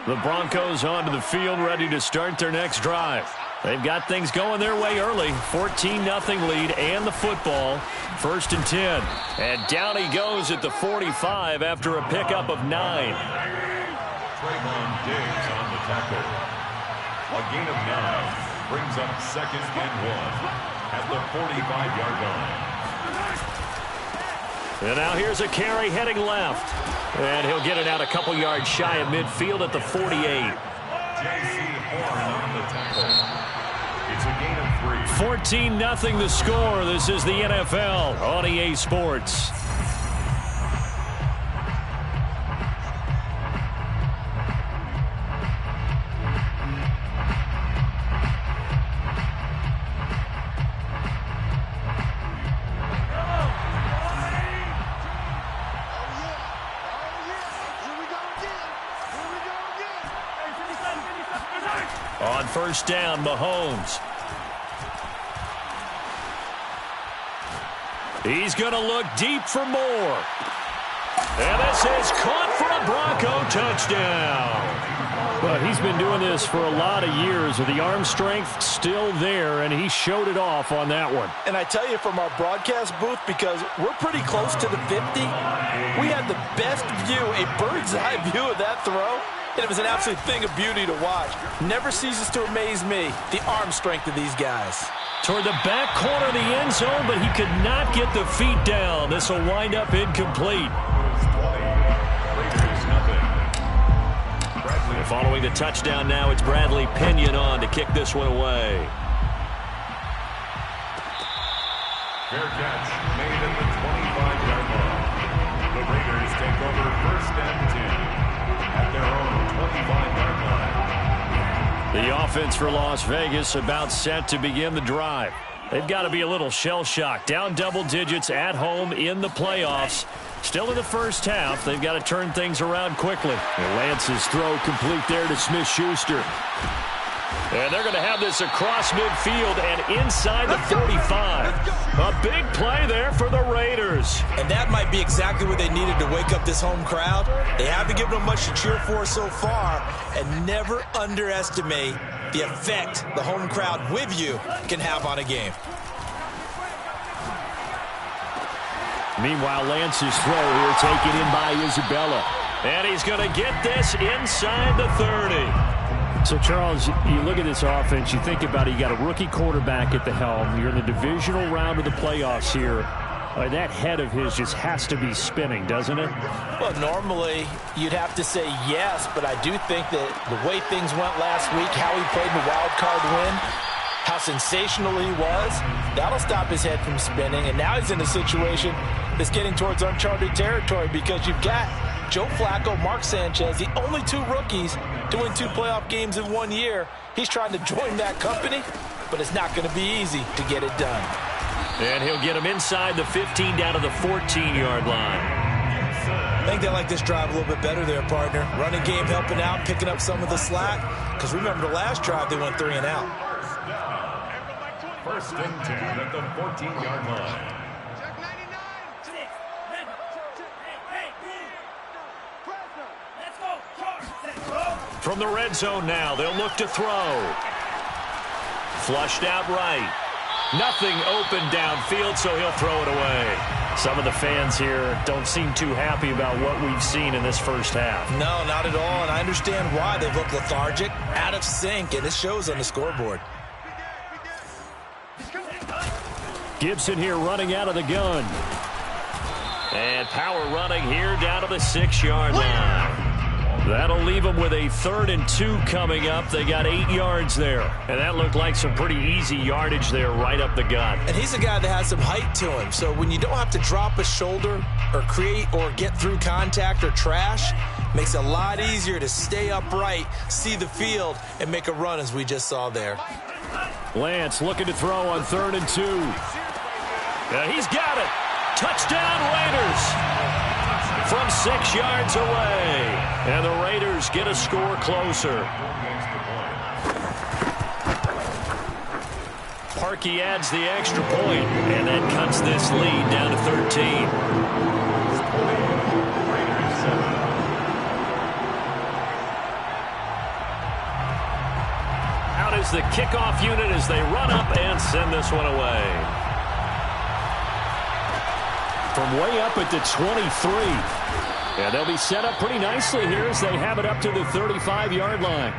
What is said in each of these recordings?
The Broncos onto the field, ready to start their next drive. They've got things going their way early. 14-0 lead and the football. 1st and 10. And down he goes at the 45 after a pickup of 9. Trayvon Diggs on the tackle. A gain of 9 brings up 2nd and 1 at the 45-yard line. And now here's a carry heading left. And he'll get it out a couple yards shy of midfield at the 48. J.C. Horn on the tackle. It's a gain of 3. 14-0 the score. This is the NFL on EA Sports. On 1st down, Mahomes. He's going to look deep for more. And this is caught for a Bronco touchdown. Well, he's been doing this for a lot of years with the arm strength still there, and he showed it off on that one. And I tell you from our broadcast booth, because we're pretty close to the 50, we had the best view, a bird's eye view of that throw. And it was an absolute thing of beauty to watch. Never ceases to amaze me, the arm strength of these guys. Toward the back corner of the end zone, but he could not get the feet down. This will wind up incomplete. Following the touchdown now, it's Bradley Pinion on to kick this one away. Fair catch made at the 25-yard line. The Raiders take over 1st and 10 at their own 25-yard line. The offense for Las Vegas about set to begin the drive. They've got to be a little shell-shocked. Down double digits at home in the playoffs. Still in the first half. They've got to turn things around quickly. And Lance's throw complete there to Smith-Schuster. And they're going to have this across midfield and inside the 45. A big play there for the Raiders. And that might be exactly what they needed to wake up this home crowd. They haven't given them much to cheer for so far. And never underestimate the effect the home crowd with you can have on a game. Meanwhile, Lance's throw here taken in by Isabella. And he's going to get this inside the 30. So, Charles, you look at this offense, you think about it, you got a rookie quarterback at the helm. You're in the divisional round of the playoffs here. That head of his just has to be spinning, doesn't it? Well, normally you'd have to say yes, but I do think that the way things went last week, how he played the wild card win, how sensational he was, that'll stop his head from spinning. And now he's in a situation that's getting towards uncharted territory because you've got Joe Flacco, Mark Sanchez, the only 2 rookies to win 2 playoff games in 1 year. He's trying to join that company, but it's not going to be easy to get it done. And he'll get him inside the 15 down to the 14-yard line. I think they like this drive a little bit better there, partner. Running game helping out, picking up some of the slack. Because remember the last drive, they went 3 and out. 1st and 10 at the 14-yard line. From the red zone now, they'll look to throw. Flushed out right. Nothing open downfield, so he'll throw it away. Some of the fans here don't seem too happy about what we've seen in this first half. No, not at all, and I understand why. They've looked lethargic, out of sync, and it shows on the scoreboard. Gibson here running out of the gun. And power running here down to the 6-yard line. That'll leave them with a 3rd and 2 coming up. They got 8 yards there. And that looked like some pretty easy yardage there right up the gut. And he's a guy that has some height to him. So when you don't have to drop a shoulder or create or get through contact or trash, makes it a lot easier to stay upright, see the field, and make a run as we just saw there. Lance looking to throw on 3rd and 2. Yeah, he's got it. Touchdown Raiders. From 6 yards away. And the Raiders get a score closer. Parkey adds the extra point, and that cuts this lead down to 13. is the kickoff unit as they run up and send this one away. From way up at the 23. And they'll be set up pretty nicely here as they have it up to the 35-yard line.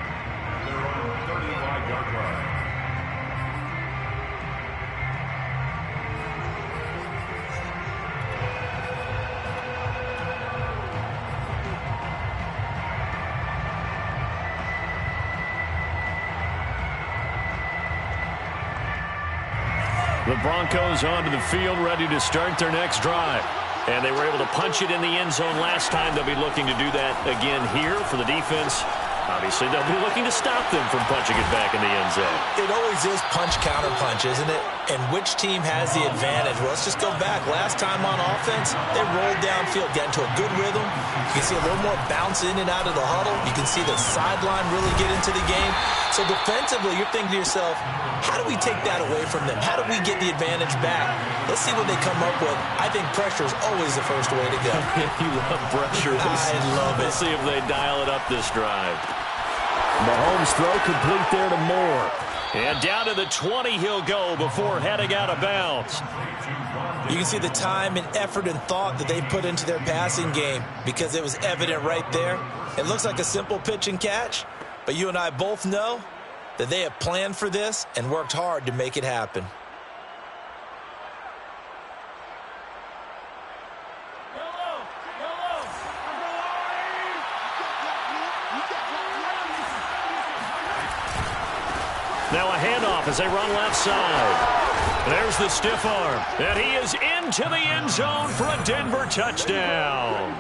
The Broncos onto the field, ready to start their next drive. And they were able to punch it in the end zone last time. They'll be looking to do that again here for the defense. Obviously, they'll be looking to stop them from punching it back in the end zone. It always is punch-counter-punch, isn't it? And which team has the advantage? Well, let's just go back. Last time on offense, they rolled downfield, got into a good rhythm. You can see a little more bounce in and out of the huddle. You can see the sideline really get into the game. So defensively, you're thinking to yourself, how do we take that away from them? How do we get the advantage back? Let's see what they come up with. I think pressure is always the first way to go. You love pressure. I love it. Let's see if they dial it up this drive. Mahomes throw complete there to Moore. And down to the 20 he'll go before heading out of bounds. You can see the time and effort and thought that they put into their passing game because it was evident right there. It looks like a simple pitch and catch, but you and I both know that they have planned for this and worked hard to make it happen. Now a handoff as they run left side. There's the stiff arm. And he is into the end zone for a Denver touchdown.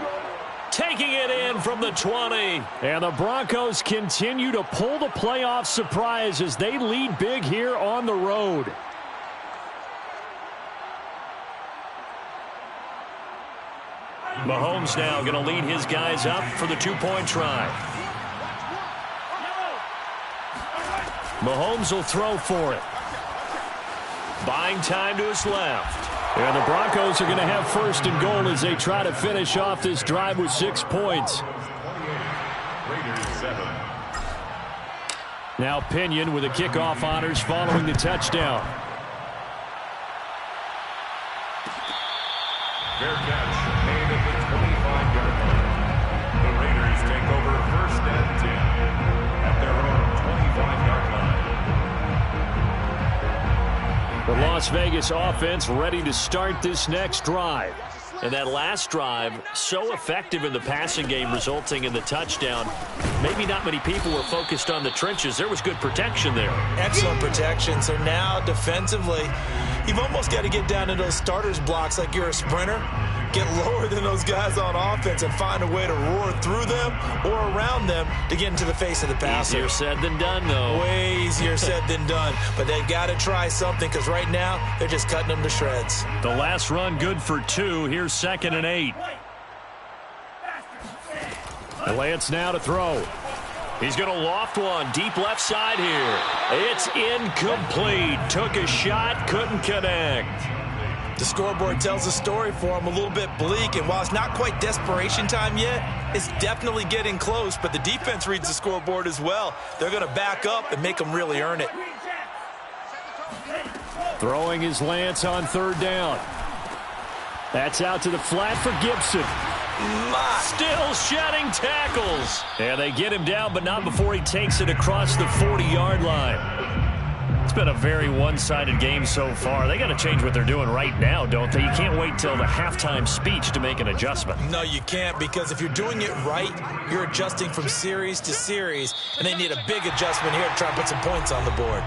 Taking it in from the 20. And the Broncos continue to pull the playoff surprise as they lead big here on the road. Mahomes now going to lead his guys up for the two-point try. Mahomes will throw for it. Buying time to his left. And the Broncos are going to have first and goal as they try to finish off this drive with 6 points. Now Pinion with the kickoff honors following the touchdown. Fair catch made at the 25-yard line. The Raiders take over first and 10 at their own 25-yard line. The Las Vegas offense ready to start this next drive. And that last drive, so effective in the passing game, resulting in the touchdown. Maybe not many people were focused on the trenches. There was good protection there. Excellent protection. So now defensively, you've almost got to get down to those starters blocks like you're a sprinter. Get lower than those guys on offense and find a way to roar through them or around them to get into the face of the passer. Easier said than done, though. Way easier said than done. But they've got to try something because right now they're just cutting them to shreds. The last run good for 2. Here's 2nd and 8. Lance now to throw. He's going to loft one deep left side here. It's incomplete. Took a shot, couldn't connect. The scoreboard tells a story for him, a little bit bleak, and while it's not quite desperation time yet, it's definitely getting close, but the defense reads the scoreboard as well. They're going to back up and make them really earn it. Throwing his Lance on 3rd down. That's out to the flat for Gibson. Still shedding tackles. And they get him down, but not before he takes it across the 40-yard line. It's been a very one-sided game so far. They got to change what they're doing right now, don't they? You can't wait till the halftime speech to make an adjustment. No, you can't, because if you're doing it right, you're adjusting from series to series, and they need a big adjustment here to try and put some points on the board.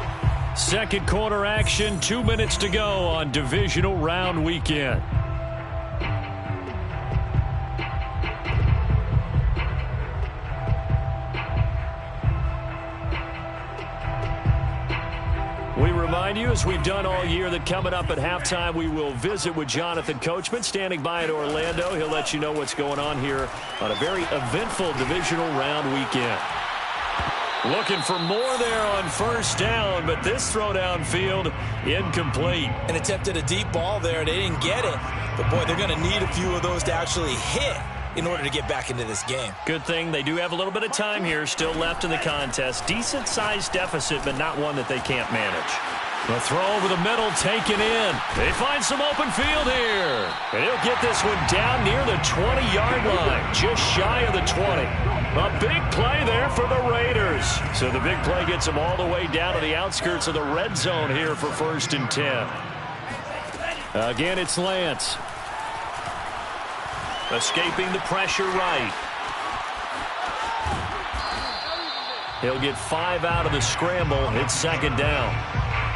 Second quarter action, 2 minutes to go on divisional round weekend. We remind you, as we've done all year, that coming up at halftime, we will visit with Jonathan Coachman, standing by in Orlando. He'll let you know what's going on here on a very eventful divisional round weekend. Looking for more there on 1st down, but this throw downfield incomplete. And attempted a deep ball there. They didn't get it. But, boy, they're going to need a few of those to actually hit in order to get back into this game. Good thing they do have a little bit of time here still left in the contest. Decent-sized deficit, but not one that they can't manage. The throw over the middle taken in. They find some open field here. And he'll get this one down near the 20-yard line, just shy of the 20. A big play there for the Raiders. So the big play gets them all the way down to the outskirts of the red zone here for 1st and 10. Again, it's Lance. Escaping the pressure right. He'll get 5 out of the scramble. It's 2nd down.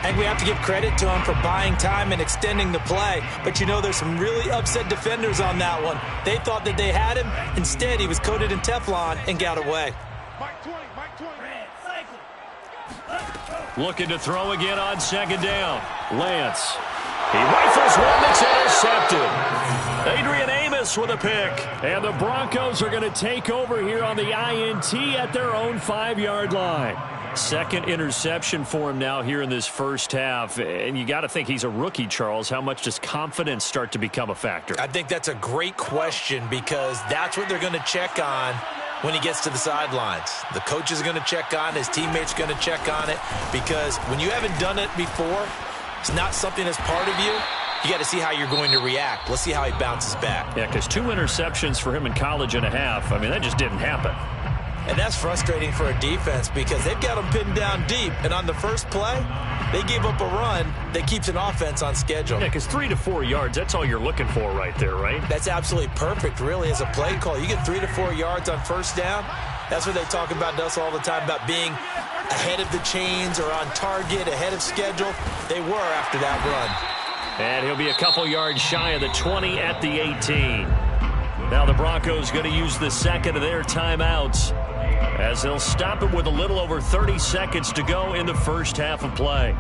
I think we have to give credit to him for buying time and extending the play. But you know, there's some really upset defenders on that one. They thought that they had him. Instead, he was coated in Teflon and got away. Looking to throw again on 2nd down. Lance. He rifles one that's intercepted. Adrian Amos with a pick. And the Broncos are going to take over here on the INT at their own 5-yard line. 2nd interception for him now here in this first half. And you got to think he's a rookie, Charles. How much does confidence start to become a factor? I think that's a great question because that's what they're going to check on when he gets to the sidelines. The coach is going to check on, his teammates are going to check on it, because when you haven't done it before, it's not something that's part of you. You got to see how you're going to react. Let's see how he bounces back. Yeah, because 2 interceptions for him in college and a half. I mean, that just didn't happen. And that's frustrating for a defense because they've got them pinned down deep. And on the first play, they gave up a run that keeps an offense on schedule. Yeah, because 3 to 4 yards, that's all you're looking for right there, right? That's absolutely perfect, really, as a play call. You get 3 to 4 yards on 1st down. That's what they talk about to us all the time, about being ahead of the chains or on target, ahead of schedule. They were after that run. And he'll be a couple yards shy of the 20 at the 18. Now the Broncos going to use the 2nd of their timeouts as they'll stop it with a little over 30 seconds to go in the first half of play.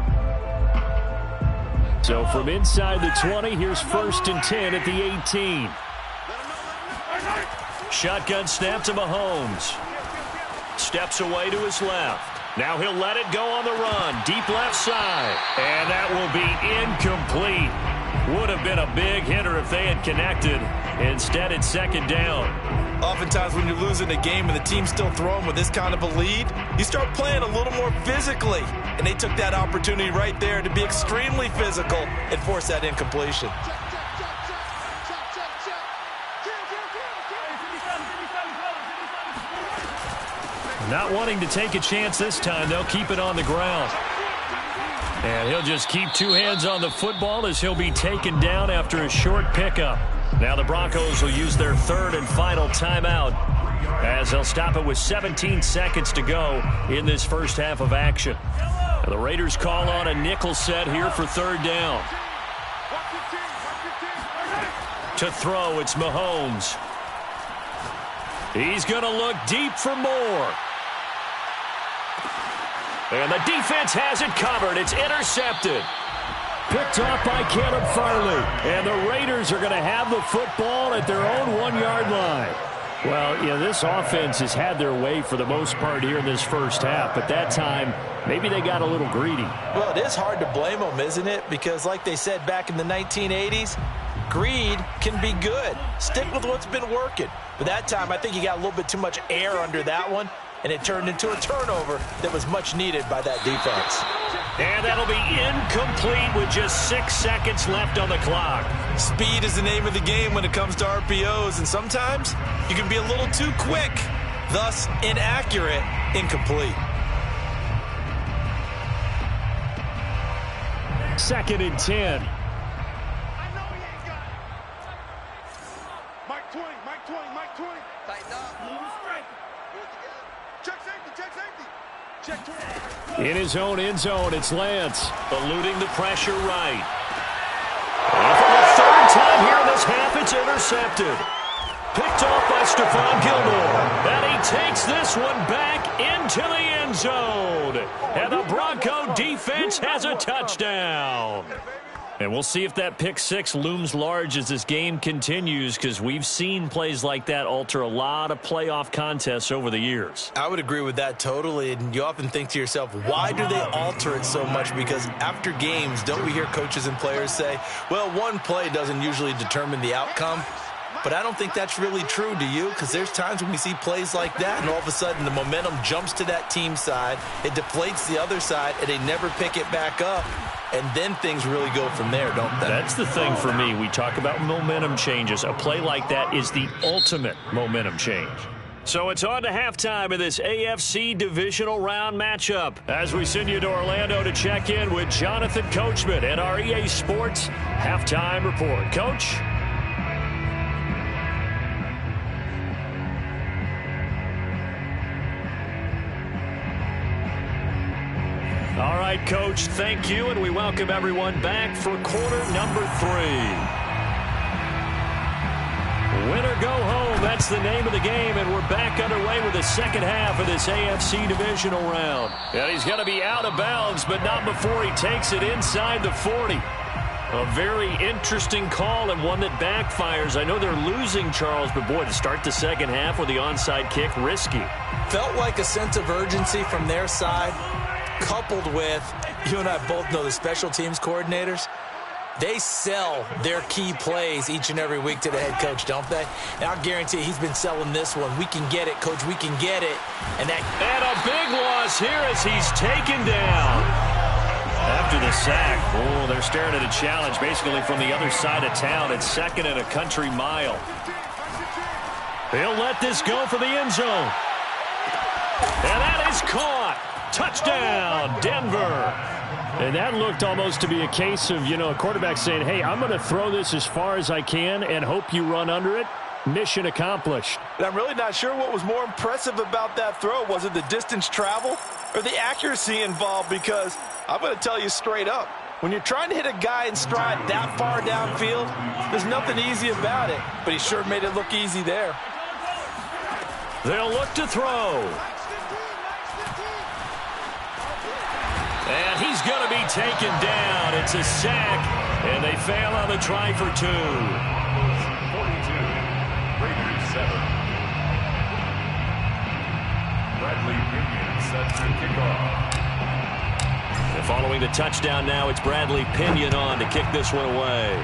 So from inside the 20, here's 1st and 10 at the 18. Shotgun snap to Mahomes. Steps away to his left. Now he'll let it go on the run. Deep left side. And that will be incomplete. Would have been a big hitter if they had connected. Instead, it's 2nd down. Oftentimes when you're losing a game and the team's still throwing with this kind of a lead, you start playing a little more physically. And they took that opportunity right there to be extremely physical and force that incompletion. Not wanting to take a chance this time, they'll keep it on the ground. And he'll just keep 2 hands on the football as he'll be taken down after a short pickup. Now the Broncos will use their 3rd and final timeout as they'll stop it with 17 seconds to go in this first half of action. Now the Raiders call on a nickel set here for 3rd down. To throw, it's Mahomes. He's going to look deep for more. And the defense has it covered. It's intercepted. Picked off by Caleb Farley. And the Raiders are going to have the football at their own 1-yard line. Well, yeah, this offense has had their way for the most part here in this first half. But that time, maybe they got a little greedy. Well, it is hard to blame them, isn't it? Because like they said back in the 1980s, greed can be good. Stick with what's been working. But that time, I think you got a little bit too much air under that one. And it turned into a turnover that was much needed by that defense. And that'll be incomplete with just 6 seconds left on the clock. Speed is the name of the game when it comes to RPOs, and sometimes you can be a little too quick, thus inaccurate, incomplete. 2nd and 10. Mike 20, Mike 20, Mike 20. Tighten up. Check safety, check safety. Check 20. In his own end zone, it's Lance. Eluding the pressure right. And for the 3rd time here in this half, it's intercepted. Picked off by Stephon Gilmore. And he takes this one back into the end zone. And the Bronco defense has a touchdown. And we'll see if that pick 6 looms large as this game continues, because we've seen plays like that alter a lot of playoff contests over the years. I would agree with that totally, and you often think to yourself, why do they alter it so much? Because after games, don't we hear coaches and players say, well, one play doesn't usually determine the outcome? but I don't think that's really true, do you? Because there's times when we see plays like that, and all of a sudden the momentum jumps to that team side, it deflates the other side, and they never pick it back up, and then things really go from there, don't they? That's the thing for me. We talk about momentum changes. A play like that is the ultimate momentum change. So it's on to halftime of this AFC divisional round matchup as we send you to Orlando to check in with Jonathan Coachman and our EA Sports halftime report. Coach? All right, Coach, thank you, and we welcome everyone back for quarter number 3. Win or go home, that's the name of the game, and we're back underway with the second half of this AFC divisional round. And he's going to be out of bounds, but not before he takes it inside the 40. A very interesting call and one that backfires. I know they're losing, Charles, but boy, to start the second half with the onside kick, risky. Felt like a sense of urgency from their side, coupled with, you and I both know the special teams coordinators, they sell their key plays each and every week to the head coach, don't they? And I'll guarantee he's been selling this one. We can get it, Coach. We can get it. And a big loss here as he's taken down. After the sack, they're staring at a challenge basically from the other side of town. It's second and a country mile. He'll let this go for the end zone. And that is caught. Touchdown, Denver. And that looked almost to be a case of, a quarterback saying, hey, I'm going to throw this as far as I can and hope you run under it. Mission accomplished. And I'm really not sure what was more impressive about that throw. Was it the distance travel or the accuracy involved? Because I'm going to tell you straight up, when you're trying to hit a guy in stride that far downfield, there's nothing easy about it. But he sure made it look easy there. They'll look to throw. And he's going to be taken down. It's a sack, and they fail on the try for 2. 42, Raiders 7. Bradley Pinion set to kick off. And following the touchdown now, it's Bradley Pinion on to kick this one away.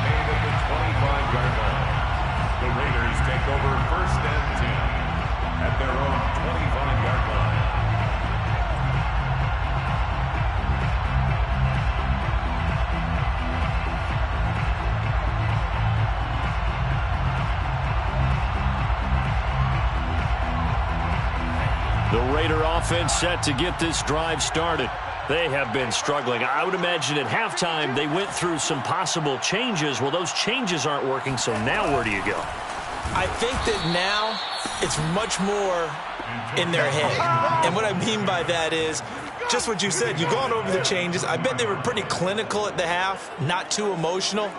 Made at the 25-yard line. The Raiders take over first and 10. At their own 25-yard line. The Raider offense set to get this drive started. They have been struggling. I would imagine at halftime they went through some possible changes. Well, those changes aren't working, so now where do you go? I think that now it's much more in their head. And what I mean by that is just what you said. You've gone over the changes. I bet they were pretty clinical at the half, not too emotional.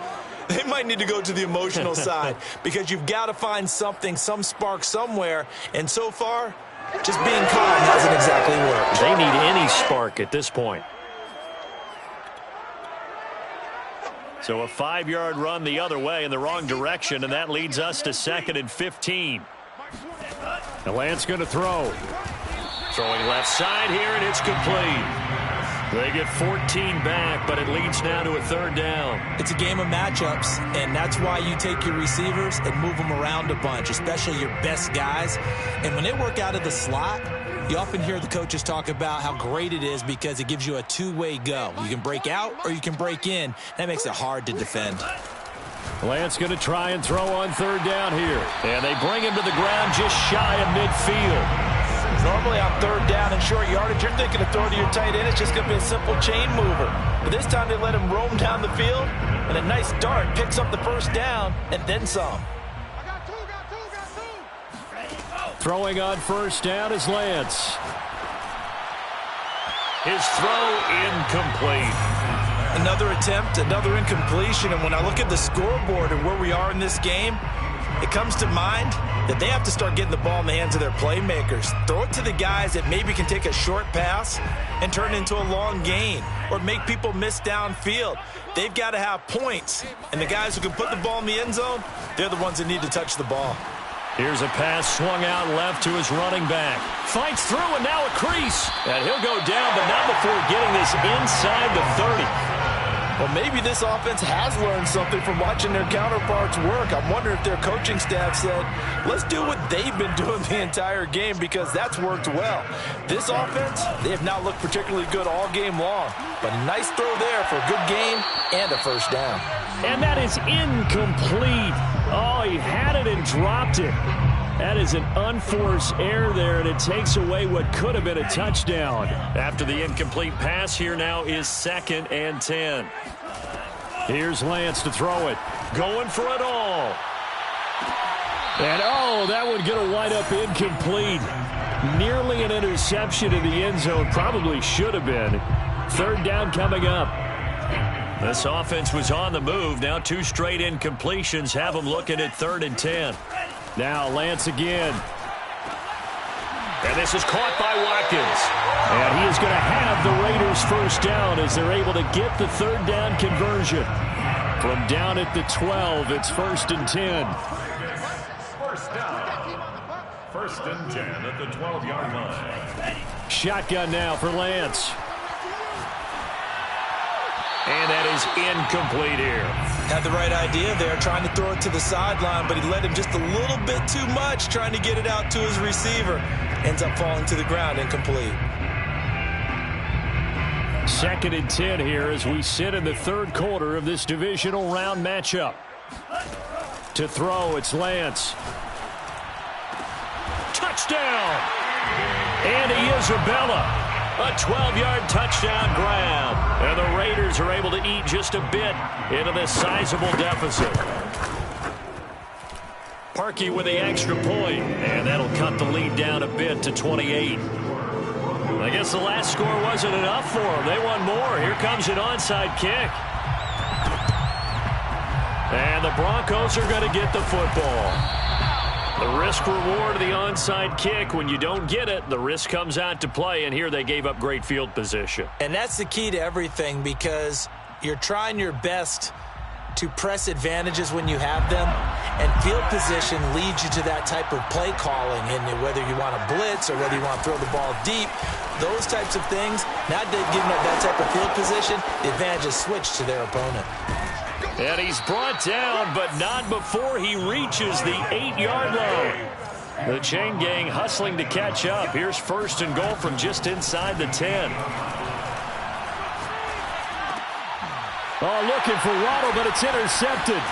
They might need to go to the emotional side because you've got to find something, some spark somewhere. And so far, just being calm hasn't exactly worked. They need any spark at this point. So a 5-yard run the other way in the wrong direction, and that leads us to 2nd and 15. The Lance going to throw. Throwing left side here, and it's complete. They get 14 back, but it leads now to a 3rd down. It's a game of matchups, and that's why you take your receivers and move them around a bunch, especially your best guys. And when they work out of the slot, you often hear the coaches talk about how great it is because it gives you a two-way go. You can break out or you can break in. That makes it hard to defend. Lance going to try and throw on 3rd down here. And they bring him to the ground just shy of midfield. Normally on 3rd down and short yardage, you're thinking of throwing to your tight end. It's just going to be a simple chain mover. But this time they let him roam down the field, and a nice dart picks up the 1st down and then some. Throwing on 1st down is Lance. His throw incomplete. Another attempt, another incompletion. And when I look at the scoreboard and where we are in this game, it comes to mind that they have to start getting the ball in the hands of their playmakers. Throw it to the guys that maybe can take a short pass and turn it into a long gain or make people miss downfield. They've got to have points. And the guys who can put the ball in the end zone, they're the ones that need to touch the ball. Here's a pass swung out left to his running back. Fights through, and now a crease. And he'll go down, but not before getting this inside the 30. Well, maybe this offense has learned something from watching their counterparts work. I'm wondering if their coaching staff said, let's do what they've been doing the entire game, because that's worked well. This offense, they have not looked particularly good all game long, but a nice throw there for a good gain and a first down. And that is incomplete. Oh, he had it and dropped it. That is an unforced error there, and it takes away what could have been a touchdown. After the incomplete pass, here now is 2nd and 10. Here's Lance to throw it. Going for it all. And, oh, that one going to wind up incomplete. Nearly an interception in the end zone. Probably should have been. 3rd down coming up. This offense was on the move. Now 2 straight incompletions have them looking at 3rd and 10. Now Lance again. And this is caught by Watkins. And he is going to have the Raiders first down as they're able to get the 3rd down conversion. From down at the 12, it's 1st and 10. First down. 1st and 10 at the 12-yard line. Shotgun now for Lance. And that is incomplete here. Had the right idea there, trying to throw it to the sideline, but he let him just a little bit too much, trying to get it out to his receiver. Ends up falling to the ground, incomplete. 2nd and 10 here as we sit in the 3rd quarter of this divisional round matchup. To throw, it's Lance. Touchdown! Andy Isabella. A 12-yard touchdown grab. And the Raiders are able to eat just a bit into this sizable deficit. Parkey with the extra point. And that'll cut the lead down a bit to 28. I guess the last score wasn't enough for them. They want more. Here comes an onside kick. And the Broncos are going to get the football. The risk-reward of the onside kick, when you don't get it, the risk comes out to play, and here they gave up great field position. And that's the key to everything, because you're trying your best to press advantages when you have them, and field position leads you to that type of play calling, and whether you want to blitz or whether you want to throw the ball deep, those types of things, now they've given up that type of field position, the advantage is switched to their opponent. And he's brought down, but not before he reaches the 8-yard line. The chain gang hustling to catch up. Here's 1st and goal from just inside the 10. Oh, looking for Waddle, but it's intercepted.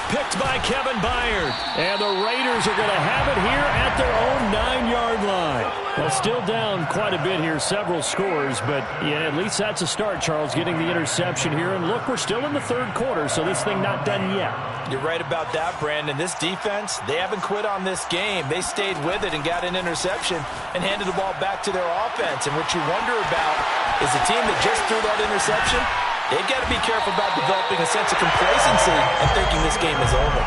Picked by Kevin Byard. And the Raiders are going to have it here at their own 9-yard line. Well, still down quite a bit here, several scores, but yeah, at least that's a start, Charles, getting the interception here. And look, we're still in the 3rd quarter, so this thing not done yet. You're right about that, Brandon. This defense, they haven't quit on this game. They stayed with it and got an interception and handed the ball back to their offense. And what you wonder about is the team that just threw that interception, they've got to be careful about developing a sense of complacency and thinking this game is over.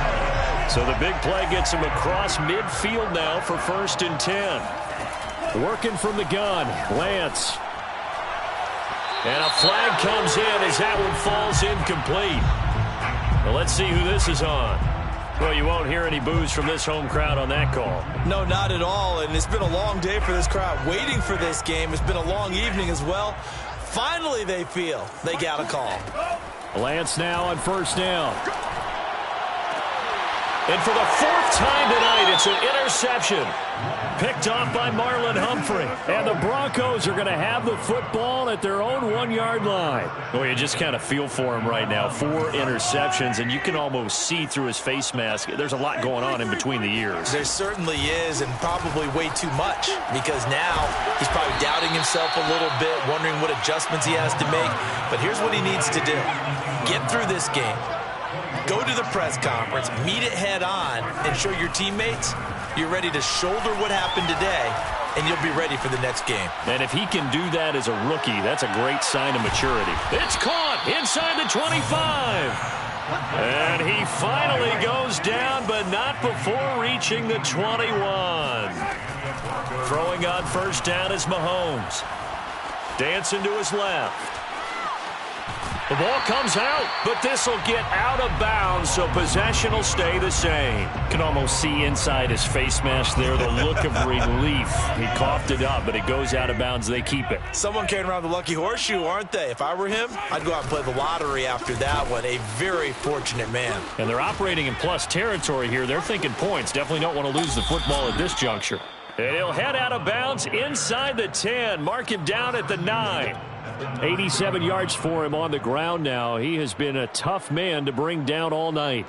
So the big play gets him across midfield now for 1st and 10. Working from the gun, Lance. And a flag comes in as that one falls incomplete. Well, let's see who this is on. Well, you won't hear any boos from this home crowd on that call. No, not at all, and it's been a long day for this crowd waiting for this game. It's been a long evening as well. Finally, they feel they got a call. Lance now on 1st down. And for the 4th time tonight, it's an interception. Picked off by Marlon Humphrey. And the Broncos are going to have the football at their own 1-yard line. Well, you just kind of feel for him right now. 4 interceptions, and you can almost see through his face mask. There's a lot going on in between the ears. There certainly is, and probably way too much, because now he's probably doubting himself a little bit, wondering what adjustments he has to make. But here's what he needs to do. Get through this game. Go to the press conference, meet it head on, and show your teammates you're ready to shoulder what happened today, and you'll be ready for the next game. And if he can do that as a rookie, that's a great sign of maturity. It's caught inside the 25. And he finally goes down, but not before reaching the 21. Throwing on 1st down is Mahomes. Dancing to his left. The ball comes out, but this will get out of bounds, so possession will stay the same. Can almost see inside his face mask there the look of relief. He coughed it up, but it goes out of bounds. They keep it. Someone carrying around the lucky horseshoe, aren't they? If I were him, I'd go out and play the lottery after that one. A very fortunate man. And they're operating in plus territory here. They're thinking points. Definitely don't want to lose the football at this juncture. And he'll head out of bounds inside the 10. Mark him down at the 9. 87 yards for him on the ground now. He has been a tough man to bring down all night.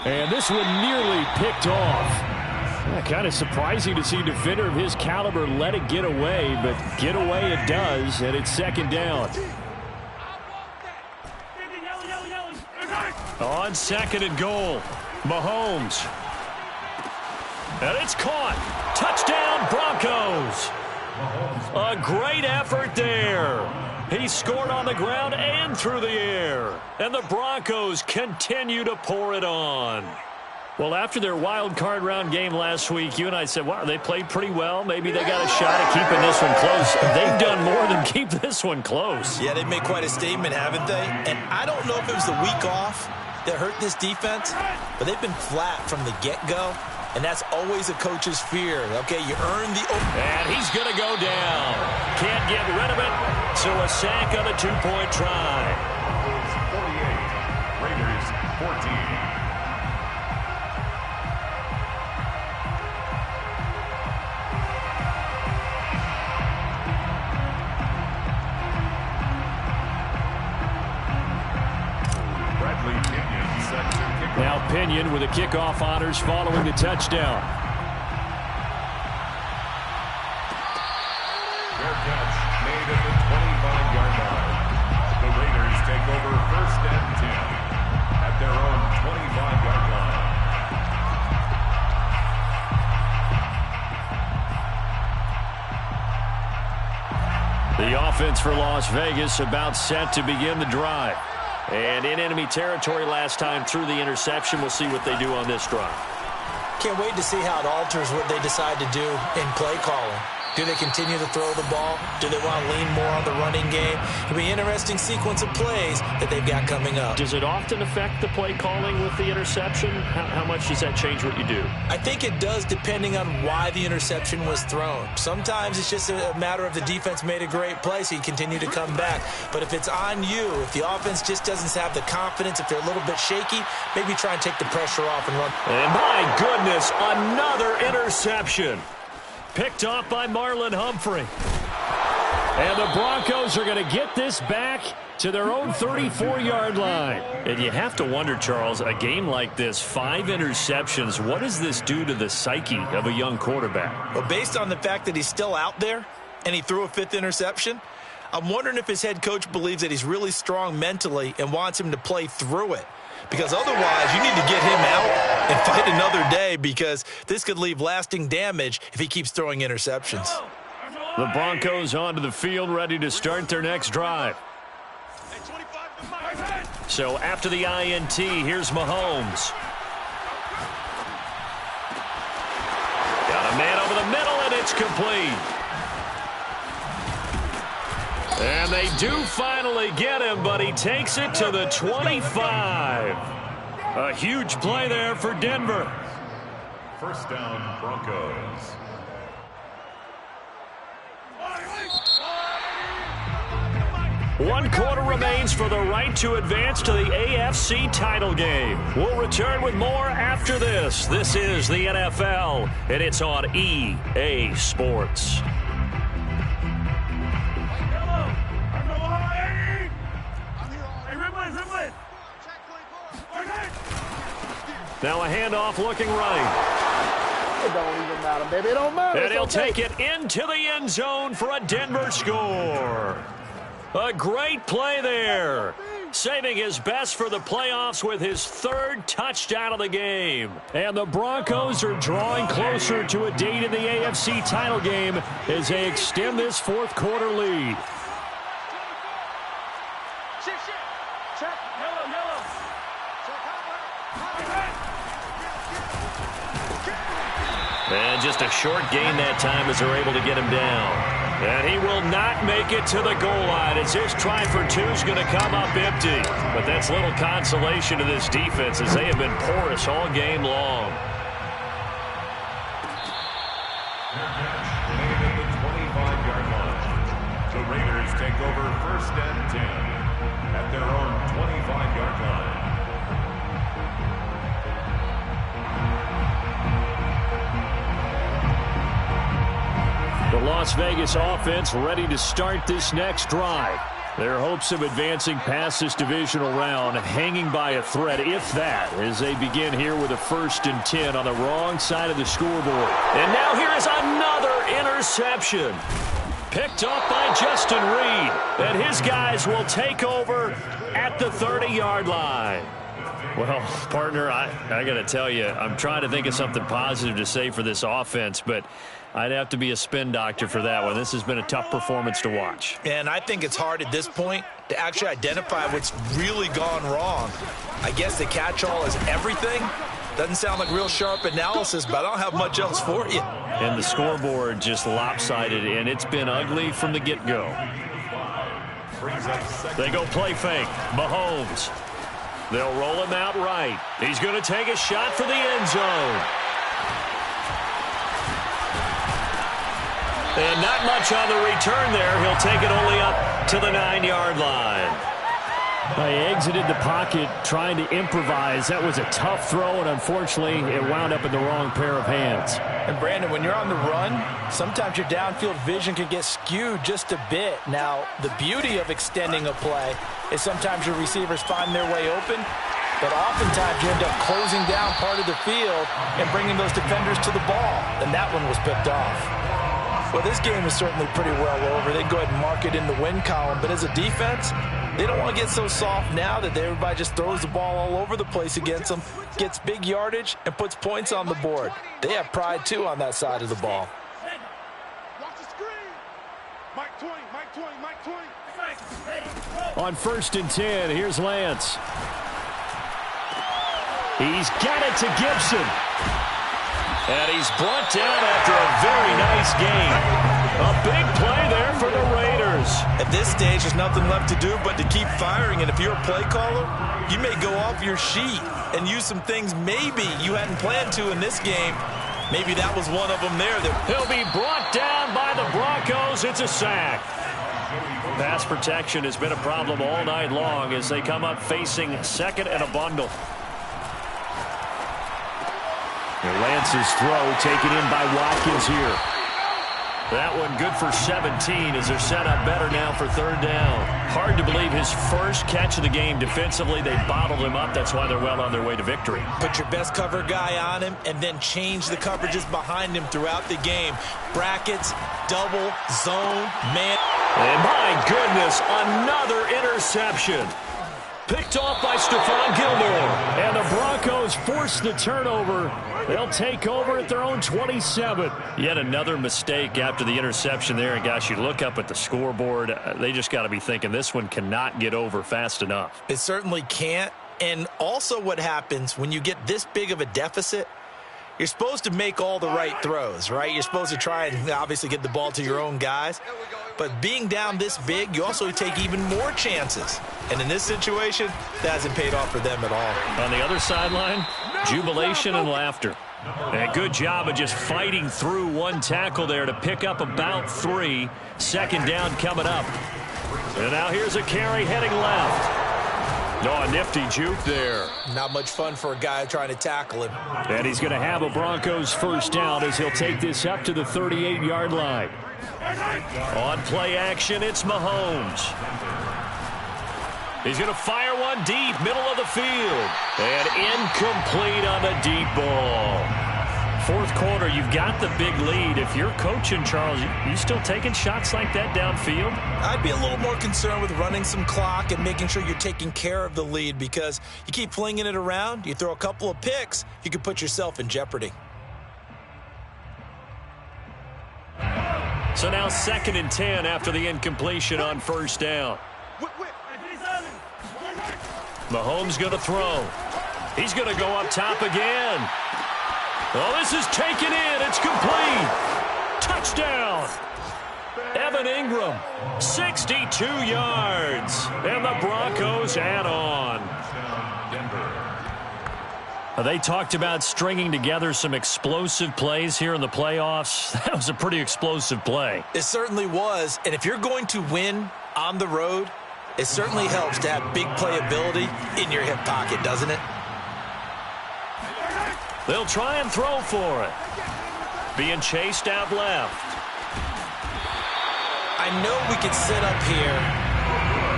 And this one nearly picked off. Kind of surprising to see a defender of his caliber let it get away, but get away it does, and it's second down. On second and goal, Mahomes. And it's caught. Touchdown, Broncos. A great effort there. He scored on the ground and through the air. And the Broncos continue to pour it on. Well, after their wild card round game last week, you and I said, wow, they played pretty well. Maybe they got a shot at keeping this one close. They've done more than keep this one close. Yeah, they've made quite a statement, haven't they? And I don't know if it was the week off that hurt this defense, but they've been flat from the get-go, and that's always a coach's fear. Okay, you earn the... And he's going to go down. Can't get rid of it, so a sack on a two-point try. 48, Raiders 14. Now Pinion with the kickoff honors following the touchdown. Fair catch made at the 25-yard line. The Raiders take over first and 10 at their own 25-yard line. The offense for Las Vegas about set to begin the drive. And in enemy territory last time through the interception. We'll see what they do on this drive. Can't wait to see how it alters what they decide to do in play calling. Do they continue to throw the ball? Do they want to lean more on the running game? It'll be an interesting sequence of plays that they've got coming up. Does it often affect the play calling with the interception? How much does that change what you do? I think it does depending on why the interception was thrown. Sometimes it's just a matter of the defense made a great play, so you continue to come back. But if it's on you, if the offense just doesn't have the confidence, if they're a little bit shaky, maybe try and take the pressure off and run. And my goodness, another interception. Picked off by Marlon Humphrey. And the Broncos are going to get this back to their own 34-yard line. And you have to wonder, Charles, a game like this, 5 interceptions, what does this do to the psyche of a young quarterback? Well, based on the fact that he's still out there and he threw a 5th interception, I'm wondering if his head coach believes that he's really strong mentally and wants him to play through it. Because otherwise, you need to get him out and fight another day, because this could leave lasting damage if he keeps throwing interceptions. The Broncos onto the field, ready to start their next drive. So after the INT, here's Mahomes. Got a man over the middle, and it's complete. And they do finally get him, but he takes it to the 25. A huge play there for Denver. First down, Broncos. One quarter remains for the right to advance to the AFC title game. We'll return with more after this. This is the NFL, and it's on EA Sports. Now a handoff looking right. It don't even matter, baby. It don't matter. And he'll take it into the end zone for a Denver score. A great play there. Saving his best for the playoffs with his 3rd touchdown of the game. And the Broncos are drawing closer to a date in the AFC title game as they extend this 4th quarter lead. And just a short gain that time as they're able to get him down. And he will not make it to the goal line as his try for two is going to come up empty. But that's little consolation to this defense as they have been porous all game long. Made at the 25-yard line. The Raiders take over 1st and 10 at their own 25-yard line. The Las Vegas offense ready to start this next drive. Their hopes of advancing past this divisional round hanging by a thread, if that, as they begin here with a 1st and 10 on the wrong side of the scoreboard. And now here is another interception. Picked up by Justin Reed. And his guys will take over at the 30-yard line. Well, partner, I got to tell you, I'm trying to think of something positive to say for this offense, but I'd have to be a spin doctor for that one. This has been a tough performance to watch. And I think it's hard at this point to actually identify what's really gone wrong. I guess the catch-all is everything. Doesn't sound like real sharp analysis, but I don't have much else for you. And the scoreboard just lopsided, and it's been ugly from the get-go. They go play fake. Mahomes. They'll roll him out right. He's going to take a shot for the end zone. And not much on the return there. He'll take it only up to the 9-yard line. He exited the pocket trying to improvise. That was a tough throw, and unfortunately, it wound up in the wrong pair of hands. And, Brandon, when you're on the run, sometimes your downfield vision can get skewed just a bit. Now, the beauty of extending a play is sometimes your receivers find their way open, but oftentimes you end up closing down part of the field and bringing those defenders to the ball, and that one was picked off. Well, this game is certainly pretty well over. They can go ahead and mark it in the win column, but as a defense, they don't want to get so soft now that everybody just throws the ball all over the place against them, gets big yardage, and puts points on the board. They have pride, too, on that side of the ball. Watch the screen. Mike Twain. On 1st and 10, here's Lance. He's got it to Gibson. And he's brought down after a very nice game. A big play there for the Raiders. At this stage, there's nothing left to do but to keep firing. And if you're a play caller, you may go off your sheet and use some things maybe you hadn't planned to in this game. Maybe that was one of them there. He'll be brought down by the Broncos. It's a sack. Pass protection has been a problem all night long as they come up facing 2nd and a bundle. And Lance's throw taken in by Watkins here. That one good for 17 as they're set up better now for 3rd down. Hard to believe his first catch of the game defensively. They bottled him up. That's why they're well on their way to victory. Put your best cover guy on him and then change the coverages behind him throughout the game. Brackets, double, zone, man. And my goodness, another interception. Picked off by Stephon Gilmore. And the Broncos force the turnover. They'll take over at their own 27. Yet another mistake after the interception there. And, gosh, you look up at the scoreboard. They just got to be thinking this one cannot get over fast enough. It certainly can't. And also what happens when you get this big of a deficit, you're supposed to make all the right throws, right? You're supposed to try and obviously get the ball to your own guys. But being down this big, you also take even more chances. And in this situation, that hasn't paid off for them at all. On the other sideline, jubilation and laughter. And a good job of just fighting through one tackle there to pick up about 3. 2nd down coming up. And now here's a carry heading left. Oh, a nifty juke there. Not much fun for a guy trying to tackle him. And he's going to have a Broncos 1st down as he'll take this up to the 38-yard line. On play action, it's Mahomes. He's going to fire one deep, middle of the field. And incomplete on the deep ball. 4th quarter, you've got the big lead. If you're coaching, Charles, you still taking shots like that downfield? I'd be a little more concerned with running some clock and making sure you're taking care of the lead because you keep flinging it around, you throw a couple of picks, you could put yourself in jeopardy. So now 2nd and 10 after the incompletion on 1st down. Mahomes going to throw. He's going to go up top again. Oh, this is taken in. It's complete. Touchdown. Evan Ingram, 62 yards. And the Broncos add on. They talked about stringing together some explosive plays here in the playoffs. That was a pretty explosive play. It certainly was. And if you're going to win on the road, it certainly helps to have big playability in your hip pocket, doesn't it? They'll try and throw for it. Being chased out left. I know we could sit up here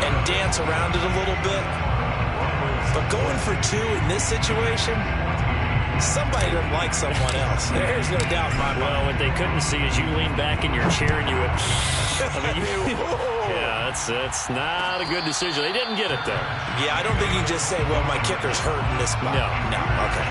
and dance around it a little bit, but going for two in this situation, somebody doesn't like someone else. There's no doubt in my mind. Well, what they couldn't see is you lean back in your chair and you would... yeah, that's not a good decision. They didn't get it, though. Yeah, I don't think you can just say, well, my kicker's hurt in this spot. No, okay.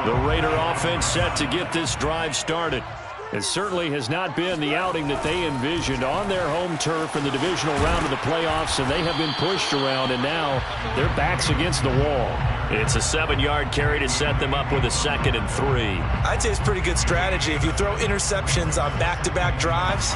The Raider offense set to get this drive started. It certainly has not been the outing that they envisioned on their home turf in the divisional round of the playoffs, and they have been pushed around, and now their backs against the wall. It's a 7-yard carry to set them up with a 2nd and 3. I'd say it's pretty good strategy. If you throw interceptions on back-to-back drives,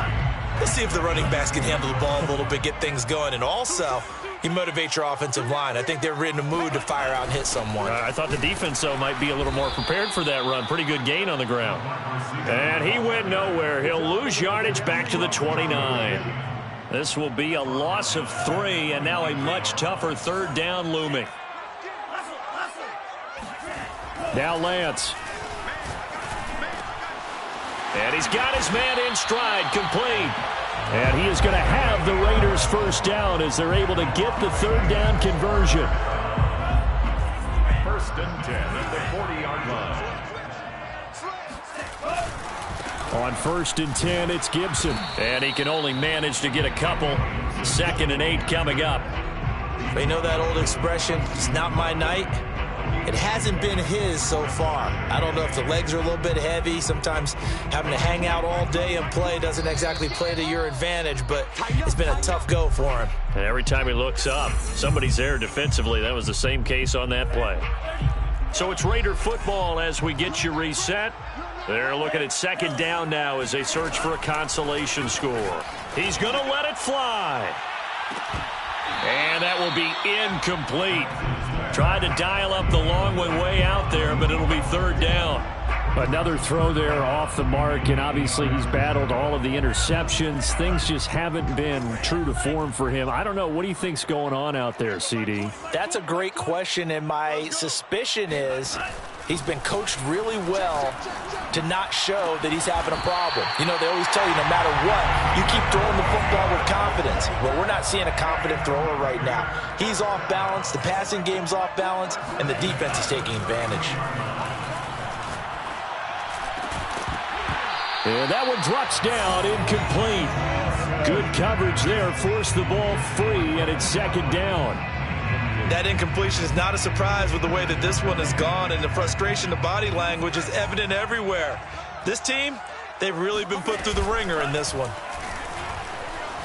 let's see if the running backs can handle the ball a little bit, get things going, and also you motivate your offensive line. I think they're in the mood to fire out and hit someone. I thought the defense, though, might be a little more prepared for that run. Pretty good gain on the ground. And he went nowhere. He'll lose yardage back to the 29. This will be a loss of 3, and now a much tougher 3rd down looming. Now Lance. And he's got his man in stride, complete. And he is going to have the Raiders' 1st down as they're able to get the 3rd down conversion. 1st and 10 at the 40-yard line. On 1st and 10, it's Gibson. And he can only manage to get a couple. 2nd and 8 coming up. They know that old expression, it's not my night. It hasn't been his so far. I don't know if the legs are a little bit heavy. Sometimes having to hang out all day and play doesn't exactly play to your advantage, but it's been a tough go for him. And every time he looks up, somebody's there defensively. That was the same case on that play. So it's Raider football as we get you reset. They're looking at 2nd down now as they search for a consolation score. He's going to let it fly. And that will be incomplete. Tried to dial up the long one way out there, but it'll be 3rd down. Another throw there off the mark, and obviously he's battled all of the interceptions. Things just haven't been true to form for him. I don't know. What do you think's going on out there, CD? That's a great question, and my suspicion is he's been coached really well to not show that he's having a problem. You know, they always tell you no matter what, you keep throwing the football with confidence. Well, we're not seeing a confident thrower right now. He's off balance, the passing game's off balance, and the defense is taking advantage. And that one drops down, incomplete. Good coverage there, forced the ball free, and it's 2nd down. That incompletion is not a surprise with the way that this one has gone, and the frustration, the body language is evident everywhere. This team, they've really been put through the ringer in this one.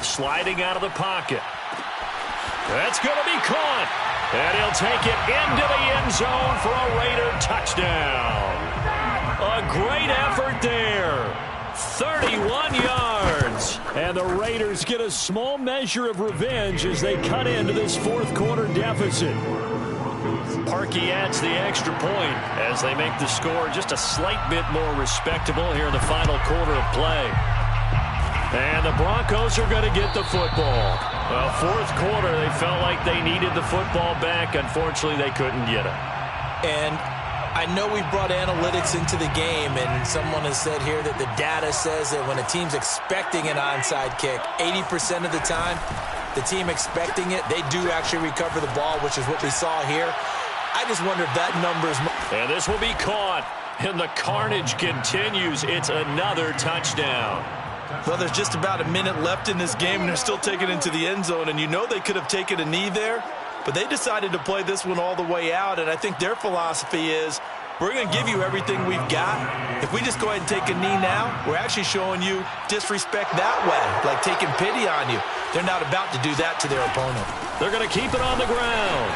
Sliding out of the pocket. That's going to be caught. And he'll take it into the end zone for a Raider touchdown. A great effort there. 31 yards. And the Raiders get a small measure of revenge as they cut into this 4th quarter deficit. Parkey adds the extra point as they make the score just a slight bit more respectable here in the final quarter of play. And the Broncos are going to get the football. Well, 4th quarter, they felt like they needed the football back. Unfortunately, they couldn't get it. And I know we brought analytics into the game, and someone has said here that the data says that when a team's expecting an onside kick, 80% of the time, the team expecting it, they do actually recover the ball, which is what we saw here. I just wonder if that number's... And this will be caught, and the carnage continues. It's another touchdown. Well, there's just about a minute left in this game, and they're still taking it into the end zone, and you know they could have taken a knee there. But they decided to play this one all the way out, and I think their philosophy is, we're going to give you everything we've got. If we just go ahead and take a knee now, we're actually showing you disrespect that way, like taking pity on you. They're not about to do that to their opponent. They're going to keep it on the ground.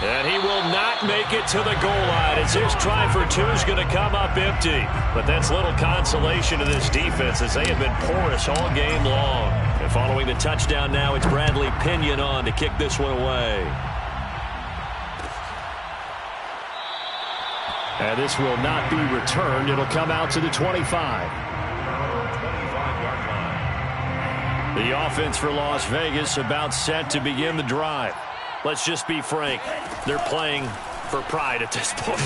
And he will not make it to the goal line as his try for two is going to come up empty. But that's little consolation to this defense as they have been porous all game long. And following the touchdown now, it's Bradley Pinion on to kick this one away. And this will not be returned. It'll come out to the 25. The offense for Las Vegas about set to begin the drive. Let's just be frank. They're playing for pride at this point.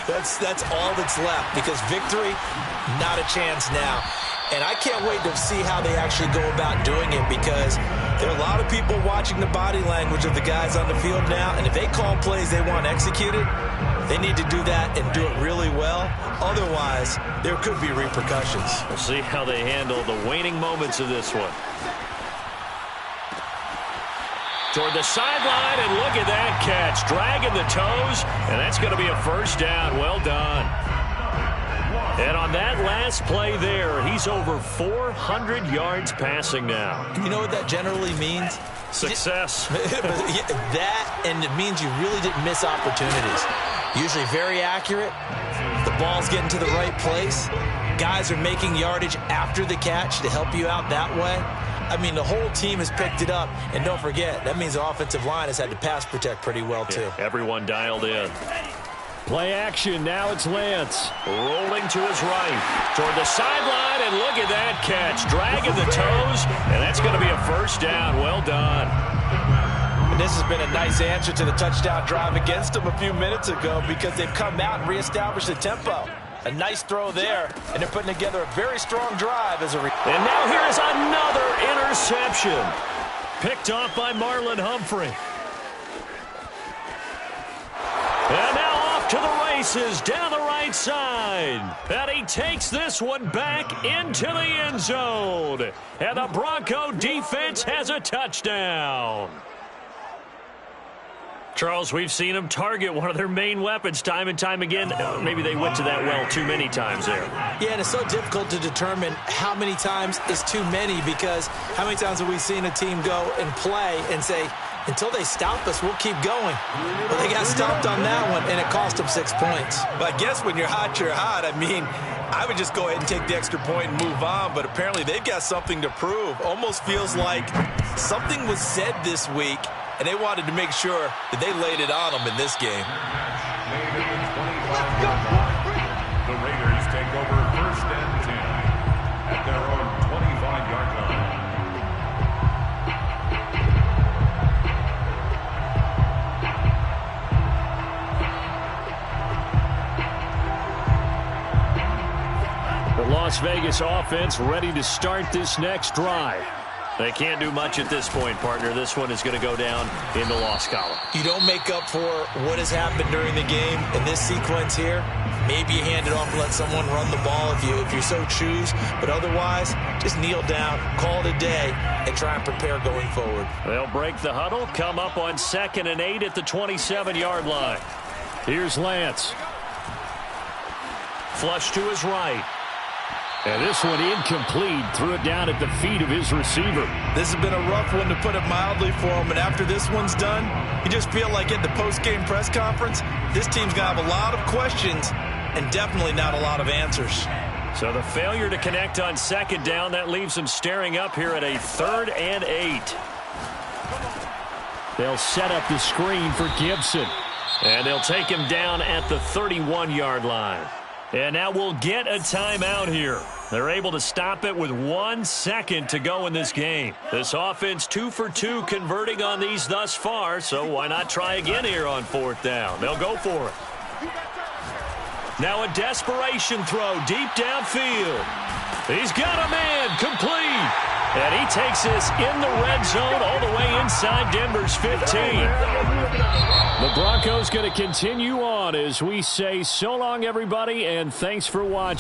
That's all that's left because victory, not a chance now. And I can't wait to see how they actually go about doing it because there are a lot of people watching the body language of the guys on the field now. And if they call plays they want executed, they need to do that and do it really well. Otherwise, there could be repercussions. We'll see how they handle the waning moments of this one. Toward the sideline, and look at that catch. Dragging the toes, and that's going to be a first down. Well done. And on that last play there, he's over 400 yards passing now. You know what that generally means? Success. That, and it means you really didn't miss opportunities. Usually very accurate. The ball's getting to the right place. Guys are making yardage after the catch to help you out that way. I mean, the whole team has picked it up. And don't forget, that means the offensive line has had to pass protect pretty well, too. Yeah, everyone dialed in. Play action. Now it's Lance. Rolling to his right. Toward the sideline, and look at that catch. Dragging the toes, and that's going to be a first down. Well done. And this has been a nice answer to the touchdown drive against them a few minutes ago because they've come out and reestablished the tempo. A nice throw there, and they're putting together a very strong drive as a And now here is another interception. Picked off by Marlon Humphrey. And now off to the races down the right side. And he takes this one back into the end zone. And the Bronco defense has a touchdown. Charles, we've seen them target one of their main weapons time and time again. Maybe they went to that well too many times there. Yeah, and it's so difficult to determine how many times is too many because how many times have we seen a team go and play and say, until they stop us, we'll keep going. Well, they got stopped on that one, and it cost them 6 points. But I guess when you're hot, you're hot. I mean, I would just go ahead and take the extra point and move on, but apparently they've got something to prove. Almost feels like something was said this week, and they wanted to make sure that they laid it on them in this game. The Raiders take over 1st and 10 at their own 25-yard line. The Las Vegas offense ready to start this next drive. They can't do much at this point, partner. This one is going to go down in the loss column. You don't make up for what has happened during the game in this sequence here. Maybe you hand it off and let someone run the ball if you so choose. But otherwise, just kneel down, call it a day, and try and prepare going forward. They'll break the huddle, come up on 2nd and 8 at the 27-yard line. Here's Lance. Flush to his right. And this one incomplete. Threw it down at the feet of his receiver. This has been a rough one, to put it mildly, for him. And after this one's done, you just feel like at the post-game press conference, this team's going to have a lot of questions and definitely not a lot of answers. So the failure to connect on 2nd down, that leaves them staring up here at a 3rd and 8. They'll set up the screen for Gibson. And they'll take him down at the 31-yard line. And now we'll get a timeout here. They're able to stop it with 1 second to go in this game. This offense 2 for 2 converting on these thus far, so why not try again here on 4th down? They'll go for it. Now a desperation throw deep downfield. He's got a man, complete. And he takes this in the red zone all the way inside Denver's 15. The Broncos going to continue on as we say so long, everybody, and thanks for watching.